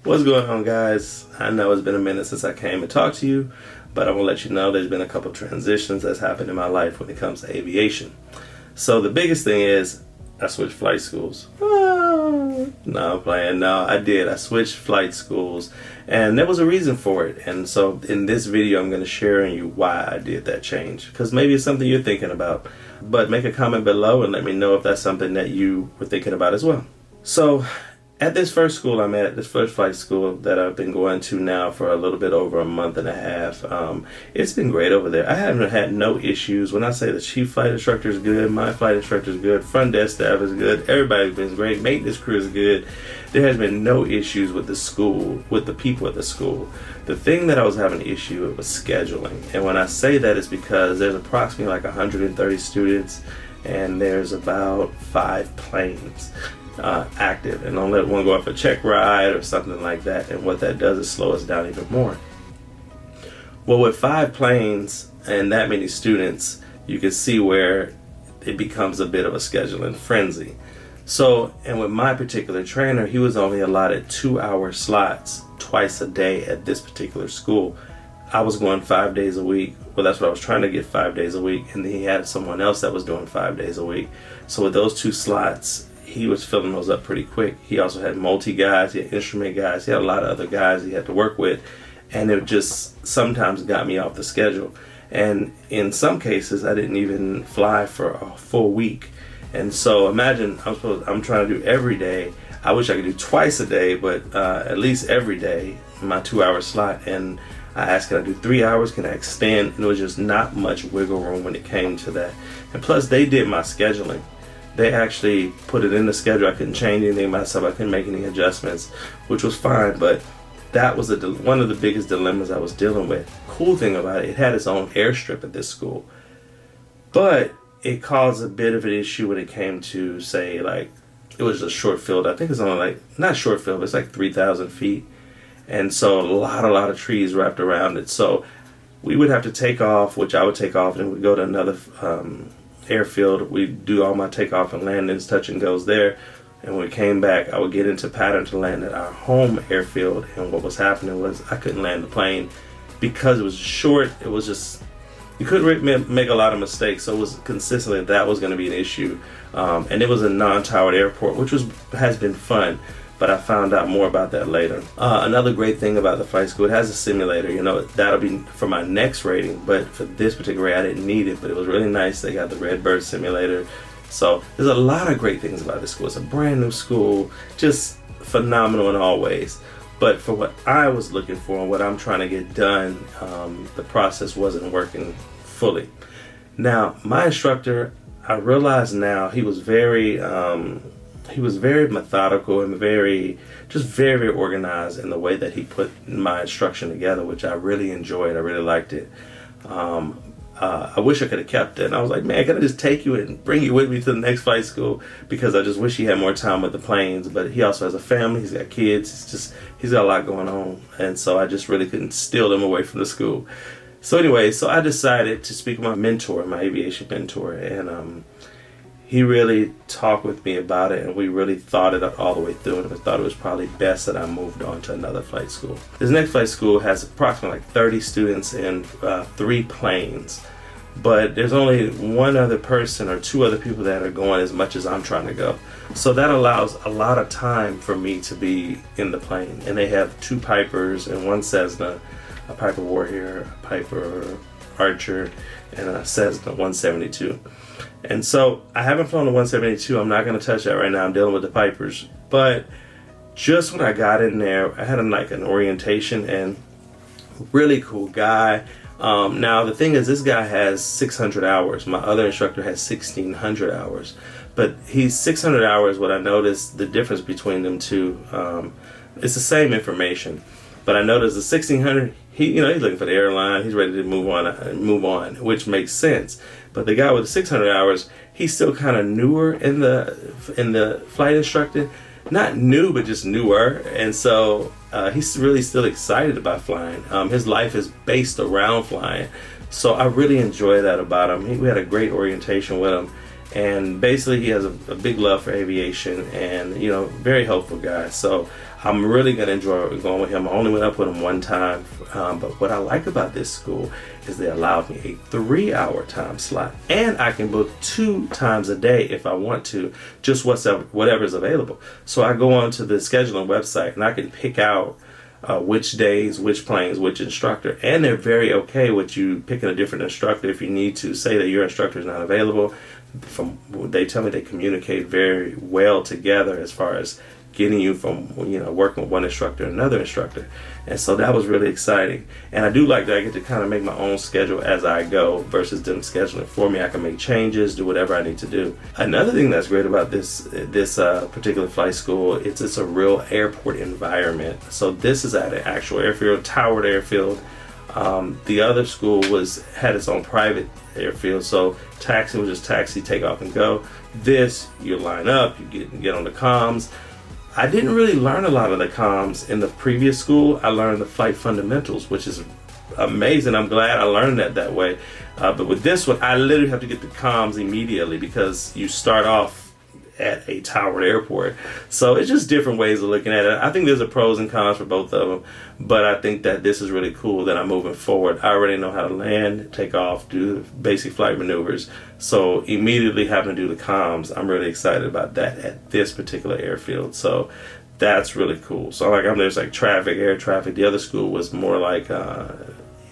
What's going on, guys? I know it's been a minute since I came and talked to you, but I want to let you know there's been a couple transitions that's happened in my life when it comes to aviation. So the biggest thing is I switched flight schools. No, I'm playing. No, I did. I switched flight schools, and there was a reason for it. And so in this video, I'm going to share with you why I did that change, because maybe it's something you're thinking about. But make a comment below and let me know if that's something that you were thinking about as well. So at this first school I'm at, this first flight school that I've been going to now for a little bit over a month and a half, it's been great over there. I haven't had no issues. When I say the chief flight instructor is good, my flight instructor is good, front desk staff is good, everybody's been great, maintenance crew is good. There has been no issues with the school, with the people at the school. The thing that I was having an issue with was scheduling. And when I say that, it's because there's approximately like 130 students and there's about 5 planes active, and don't let one go off a check ride or something like that, and what that does is slow us down even more. Well, with 5 planes and that many students, you can see where it becomes a bit of a scheduling frenzy. So, and with my particular trainer, he was only allotted 2-hour slots twice a day at this particular school. I was going 5 days a week. Well, that's what I was trying to get, 5 days a week, and then he had someone else that was doing 5 days a week. So with those 2 slots, he was filling those up pretty quick. He also had multi guys, he had instrument guys, he had a lot of other guys he had to work with, and it just sometimes got me off the schedule. And in some cases, I didn't even fly for a full week. And so imagine I'm trying to do every day. I wish I could do twice a day, but at least every day, my 2-hour slot. And I asked, can I do 3 hours? Can I extend? And there was just not much wiggle room when it came to that. And plus, they did my scheduling. They actually put it in the schedule. I couldn't change anything myself. I couldn't make any adjustments, which was fine. But that was one of the biggest dilemmas I was dealing with. Cool thing about it, it had its own airstrip at this school. But it caused a bit of an issue when it came to, say, like, it was a short field. I think it's only like, not short field, but it's like 3,000 feet. And so a lot of trees wrapped around it. So we would have to take off, which I would take off, and we'd go to another airfield. We do all my takeoff and landings, touch and goes there, and when we came back, I would get into pattern to land at our home airfield. And what was happening was I couldn't land the plane because it was short. It was just, you couldn't make a lot of mistakes, so it was consistently that was going to be an issue. And it was a non-towered airport, which has been fun, but I found out more about that later. Another great thing about the flight school, it has a simulator. You know, that'll be for my next rating, but for this particular rating, I didn't need it, but it was really nice. They got the Redbird simulator. So there's a lot of great things about this school. It's a brand new school, just phenomenal in all ways. But for what I was looking for and what I'm trying to get done, the process wasn't working fully. Now, my instructor, I realize now, he was very methodical and very organized in the way that he put my instruction together, which I really enjoyed. I really liked it. I wish I could have kept it. And I was like, man, can I just take you and bring you with me to the next flight school? Because I just wish he had more time with the planes. But he also has a family. He's got kids. He's got a lot going on. And so I just really couldn't steal them away from the school. So anyway, so I decided to speak with my mentor, my aviation mentor. And he really talked with me about it, and we really thought it all the way through, and we thought it was probably best that I moved on to another flight school. This next flight school has approximately like 30 students and 3 planes, but there's only one other person or 2 other people that are going as much as I'm trying to go. So that allows a lot of time for me to be in the plane. And they have 2 Pipers and 1 Cessna, a Piper Warrior, a Piper Archer, and a Cessna 172. And so I haven't flown the 172. I'm not going to touch that right now. I'm dealing with the Pipers. But just when I got in there, I had an orientation, and really cool guy. Now the thing is, this guy has 600 hours. My other instructor has 1,600 hours. But he's 600 hours. What I noticed, the difference between them two, it's the same information. But I noticed the 1,600, he's looking for the airline. He's ready to move on, which makes sense. But the guy with the 600 hours, he's still kind of newer in the flight instructor. Not new, but just newer. And so he's really still excited about flying. His life is based around flying. So I really enjoy that about him. We had a great orientation with him. And basically he has a big love for aviation, and very helpful guy. So I'm really going to enjoy going with him. I only went up with him one time, but what I like about this school is they allowed me a 3-hour time slot, and I can book 2 times a day if I want to, just whatever is available. So I go onto the scheduling website and I can pick out which days, which planes, which instructor, and they're very okay with you picking a different instructor if you need to. Say that your instructor is not available. They tell me they communicate very well together as far as getting you from, working with one instructor to another instructor. And so that was really exciting. And I do like that I get to kind of make my own schedule as I go versus them scheduling for me. I can make changes, do whatever I need to do. Another thing that's great about this particular flight school, it's a real airport environment. So this is at an actual airfield, towered airfield. The other school had its own private airfield, so taxi was just taxi, take off and go. This, you line up, you get on the comms. I didn't really learn a lot of the comms in the previous school. I learned the flight fundamentals, which is amazing. I'm glad I learned that way. But with this one, I literally have to get the comms immediately because you start off at a towered airport. So it's just different ways of looking at it. I think there's a pros and cons for both of them, but I think that this is really cool that I'm moving forward. I already know how to land, take off, do basic flight maneuvers. So immediately having to do the comms, I'm really excited about that at this particular airfield. So that's really cool. So there's like traffic, air traffic. The other school was more like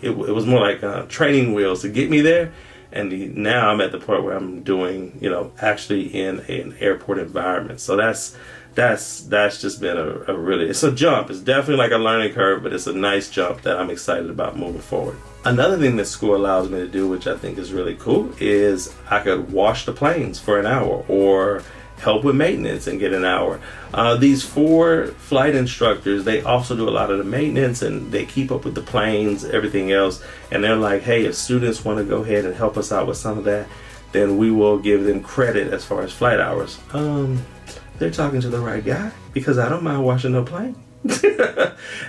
it was more like training wheels to get me there. And now I'm at the point where I'm doing, actually in an airport environment. So that's just been it's a jump. It's definitely like a learning curve, but it's a nice jump that I'm excited about moving forward. Another thing this school allows me to do, which I think is really cool, is I could wash the planes for an hour or help with maintenance and get an hour. These 4 flight instructors, they also do a lot of the maintenance and they keep up with the planes, everything else. And they're like, hey, if students want to go ahead and help us out with some of that, then we will give them credit as far as flight hours. They're talking to the right guy because I don't mind washing no plane.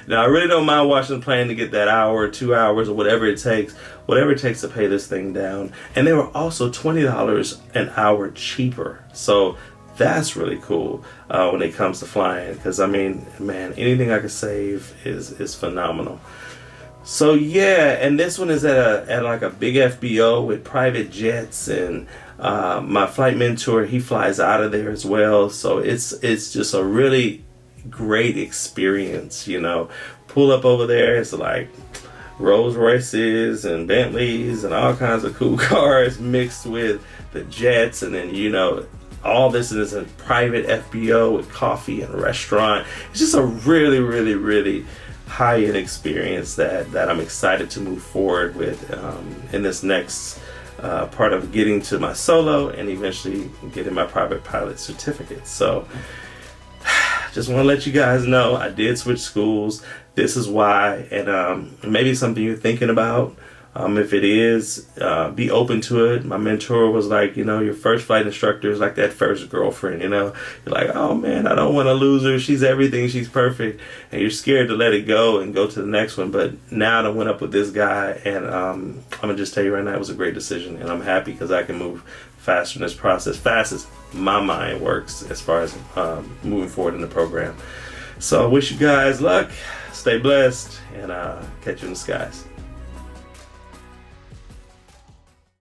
Now, I really don't mind washing the plane to get that hour, 2 hours, or whatever it takes to pay this thing down. And they were also $20 an hour cheaper. So that's really cool when it comes to flying, because anything I could save is phenomenal. So yeah, and this one is at like a big FBO with private jets, and my flight mentor, he flies out of there as well. So it's just a really great experience. Pull up over there, it's like Rolls Royces and Bentleys and all kinds of cool cars mixed with the jets, and then all this is a private FBO with coffee and restaurant. It's just a really, really, really high-end experience that I'm excited to move forward with in this next part of getting to my solo and eventually getting my private pilot certificate. So just want to let you guys know I did switch schools. This is why, and maybe something you're thinking about. If it is, be open to it. My mentor was like, your first flight instructor is like that first girlfriend, You're like, oh man, I don't want to lose her. She's everything. She's perfect. And you're scared to let it go and go to the next one. But now I went up with this guy, and I'm going to just tell you right now, it was a great decision. And I'm happy because I can move faster in this process, fast as my mind works as far as moving forward in the program. So I wish you guys luck. Stay blessed, and catch you in the skies.